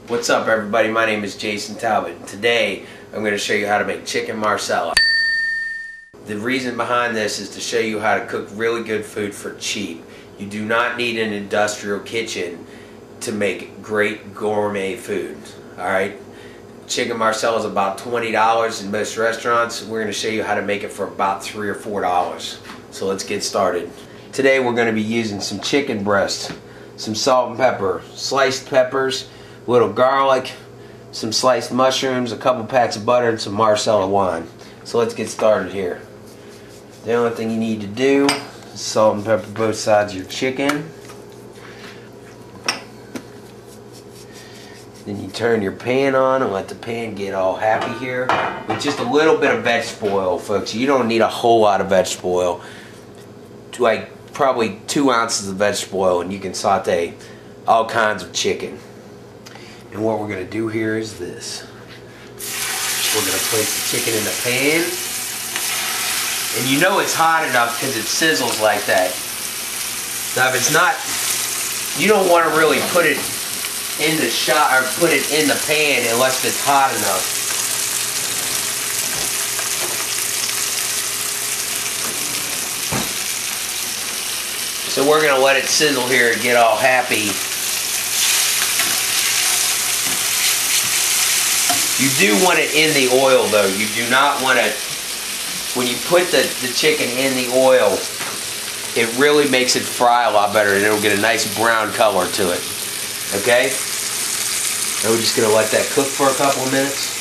What's up everybody, my name is Jason Talbot and today I'm going to show you how to make chicken marsala. The reason behind this is to show you how to cook really good food for cheap. You do not need an industrial kitchen to make great gourmet food. Alright? Chicken marsala is about $20 in most restaurants. We're going to show you how to make it for about $3 or $4. So let's get started. Today we're going to be using some chicken breast, some salt and pepper, sliced peppers, little garlic, some sliced mushrooms, a couple packs of butter, and some Marsala wine. So let's get started here. The only thing you need to do is salt and pepper both sides of your chicken. Then you turn your pan on and let the pan get all happy here with just a little bit of vegetable oil, folks. You don't need a whole lot of vegetable oil. Like probably 2 ounces of vegetable oil and you can saute all kinds of chicken. And what we're going to do here is this. We're going to place the chicken in the pan. And you know it's hot enough because it sizzles like that. Now if it's not, you don't want to really put it in the shot or put it in the pan unless it's hot enough. So we're going to let it sizzle here and get all happy. You do want it in the oil though. You do not want to, when you put the chicken in the oil, it really makes it fry a lot better and it'll get a nice brown color to it. Okay? And we're just going to let that cook for a couple of minutes.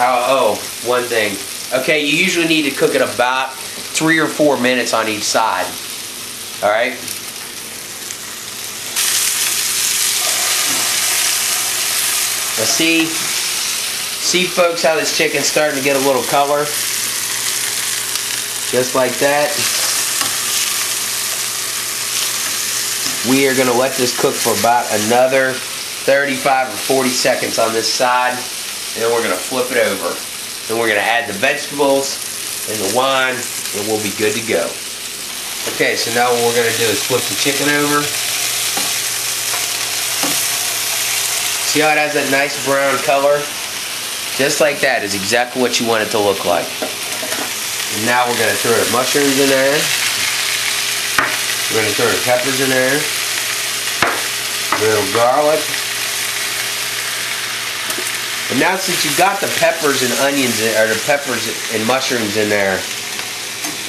Oh, one thing. Okay, you usually need to cook it about 3 or 4 minutes on each side. Alright? Now see folks how this chicken's starting to get a little color? Just like that. We are going to let this cook for about another 35 or 40 seconds on this side. And then we're going to flip it over. Then we're going to add the vegetables and the wine and we'll be good to go. Okay, so now what we're going to do is flip the chicken over. See how it has that nice brown color? Just like that is exactly what you want it to look like. And now we're going to throw the mushrooms in there. We're going to throw the peppers in there. A little garlic. And now since you've got the peppers and onions, or the peppers and mushrooms in there,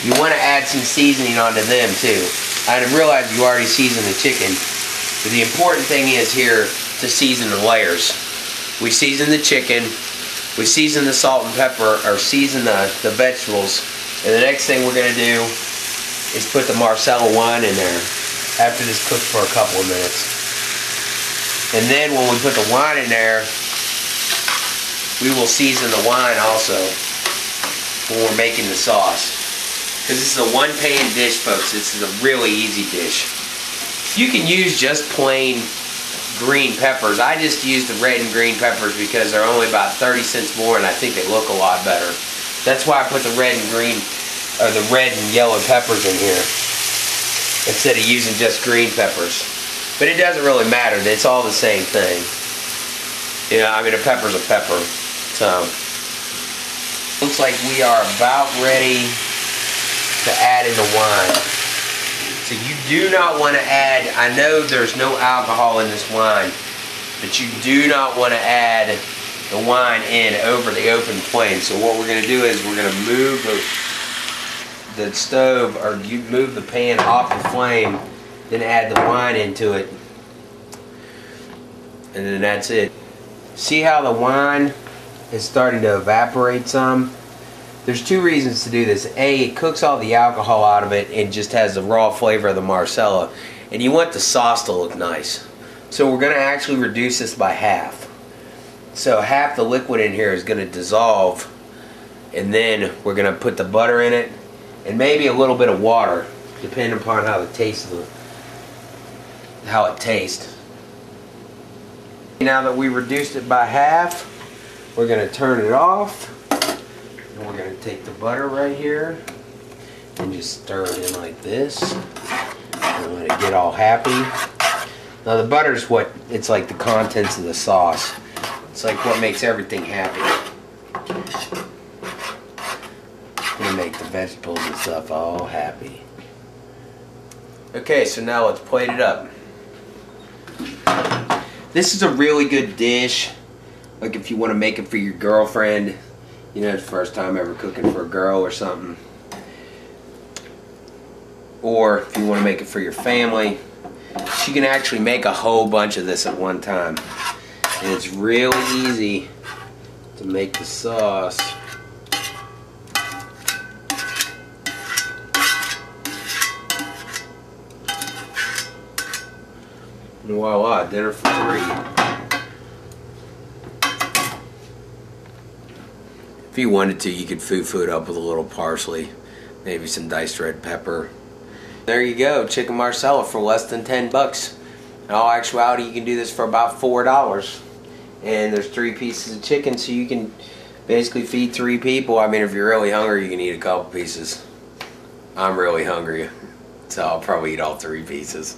you want to add some seasoning onto them too. I realize you already seasoned the chicken, but the important thing is here to season the layers. We season the chicken. We season the salt and pepper, or season the vegetables, and the next thing we're going to do is put the Marsala wine in there after this cooks for a couple of minutes. And then when we put the wine in there, we will season the wine also when we're making the sauce. Because this is a one-pan dish, folks. This is a really easy dish. You can use just plain green peppers. I just use the red and green peppers because they're only about 30 cents more and I think they look a lot better. That's why I put the red and green, or the red and yellow peppers in here instead of using just green peppers. But it doesn't really matter. It's all the same thing. You know, I mean, a pepper's a pepper. So, looks like we are about ready to add in the wine. So you do not want to add, I know there's no alcohol in this wine, but you do not want to add the wine in over the open flame. So what we're going to do is we're going to move the stove, or you move the pan off the flame, then add the wine into it, and then that's it. See how the wine is starting to evaporate some? There's 2 reasons to do this. A, it cooks all the alcohol out of it and just has the raw flavor of the Marsala. And you want the sauce to look nice. So we're going to actually reduce this by half. So half the liquid in here is going to dissolve. And then we're going to put the butter in it. And maybe a little bit of water, depending upon how it tastes. Now that we reduced it by half, we're going to turn it off. And we're going to take the butter right here and just stir it in like this and let it get all happy. Now the butter's what, it's like the contents of the sauce. It's like what makes everything happy. It's gonna make the vegetables and stuff all happy. Okay, so now let's plate it up. This is a really good dish. Like if you want to make it for your girlfriend, you know, it's the first time ever cooking for a girl or something. Or if you want to make it for your family. You can actually make a whole bunch of this at one time. And it's really easy to make the sauce. And voila, dinner for 3. If you wanted to, you could foo-foo it up with a little parsley, maybe some diced red pepper. There you go, chicken marsala for less than 10 bucks. In all actuality, you can do this for about $4. And there's 3 pieces of chicken, so you can basically feed 3 people. I mean, if you're really hungry, you can eat a couple pieces. I'm really hungry, so I'll probably eat all 3 pieces.